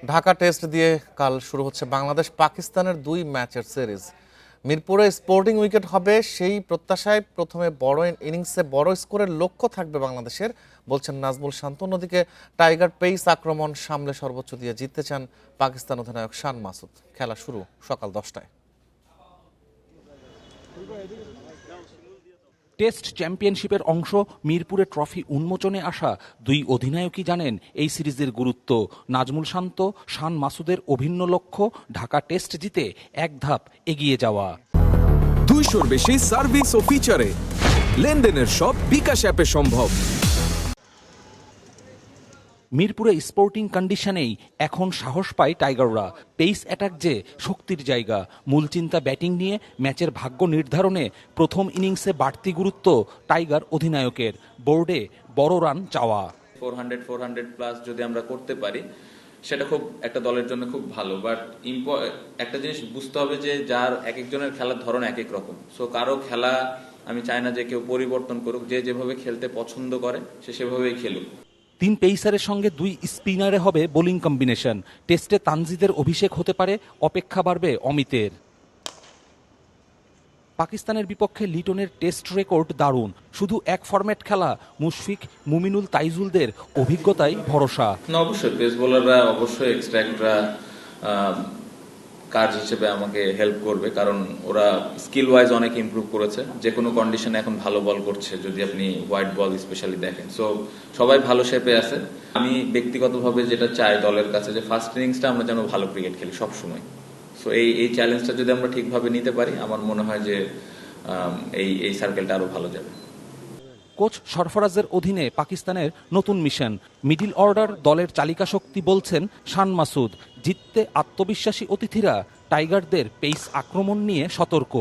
Dhaka test দিয়ে কাল শুরু হচ্ছে বাংলাদেশ পাকিস্তানের 2 ম্যাচের সিরিজ। মিরপুরে স্পোর্টিং উইকেট হবে সেই প্রত্যাশায় প্রথমে বড় ইনিংসে বড় স্কোরের লক্ষ্য থাকবে বাংলাদেশের, বলছেন নাজমুল শান্ত। অন্যদিকে টাইগার পেস আক্রমণ সামলে সর্বোচ্চ দিয়ে জিততে চান পাকিস্তান অধিনায়ক শান মাসুদ। খেলা শুরু সকাল 10টায়। টেস্ট চ্যাম্পিয়নশিপের অংশ মিরপুরে ট্রফি উন্মোচনে আসা দুই অধিনায়কই জানেন এই সিরিজের গুরুত্ব। নাজমুল শান্ত, শান মাসুদের অভিন্ন লক্ষ্য ঢাকা টেস্ট জিতে এক ধাপ এগিয়ে যাওয়া। 200-র বেশি সার্ভিস ও ফিচারে লেনদেনের সব বিকাশ অ্যাপে সম্ভব। মিরপুরে স্পোর্টিং কন্ডিশনেই এখন সাহস পায় টাইগাররা। পেস অ্যাটাক যে শক্তির জায়গা, মূল চিন্তা ব্যাটিং নিয়ে ম্যাচের ভাগ্য নির্ধারণে প্রথম ইনিংসে বাড়তি গুরুত্ব টাইগার অধিনায়কের। বোর্ডে বড় রান চাওয়া। 400 প্লাস যদি আমরা করতে পারি সেটা খুব একটা দলের জন্য খুব ভালো। বাট একটা জিনিস বুঝতে হবে যে যার এক একজনের খেলার ধরন এক এক রকম। সো কারো খেলা আমি চাই না যে কেউ পরিবর্তন করুক, যে যেভাবে খেলতে পছন্দ করে সে সেভাবেই খেলুক। 3 পেসারের সঙ্গে 2 স্পিনারে হবে বোলিং কম্বিনেশন। টেস্টে তানজিদের অভিষেক হতে পারে, অপেক্ষা বাড়বে অমিতের। পাকিস্তানের বিপক্ষে লিটনের টেস্ট রেকর্ড দারুণ। শুধু এক ফরম্যাট খেলা, মুশফিক, মুমিনুল, তাইজুলদের অভিজ্ঞতাই ভরসা। না, অবশ্যই পেস বোলাররা অবশ্যই এক্সট্রা কাজ হিসেবে আমাকে হেল্প করবে, কারণ ওরা স্কিল ওয়াইজ অনেক ইমপ্রুভ করেছে। যে কোনো কন্ডিশনে এখন ভালো বল করছে, যদি আপনি হোয়াইট বল স্পেশালি দেখেন। সো সবাই ভালো শেপে আছে। আমি ব্যক্তিগতভাবে যেটা চাই দলের কাছে, যে ফার্স্ট ইনিংসটা আমরা যেন ভালো ক্রিকেট খেলি সবসময়। সো এই চ্যালেঞ্জটা যদি আমরা ঠিকভাবে নিতে পারি, আমার মনে হয় যে এই সার্কেলটা আরো ভালো যাবে। কোচ সরফরাজের অধীনে পাকিস্তানের নতুন মিশন। মিডল অর্ডার দলের চালিকা শক্তি বলছেন শান মাসুদ। জিততে আত্মবিশ্বাসী অতিথিরা টাইগারদের পেস আক্রমণ নিয়ে সতর্ক।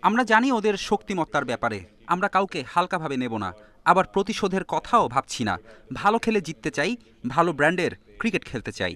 আমরা জানি ওদের শক্তিমত্তার ব্যাপারে। আমরা কাউকে হালকাভাবে নেব না, আবার প্রতিশোধের কথাও ভাবছি না। ভালো খেলে জিততে চাই, ভালো ব্র্যান্ডের ক্রিকেট খেলতে চাই।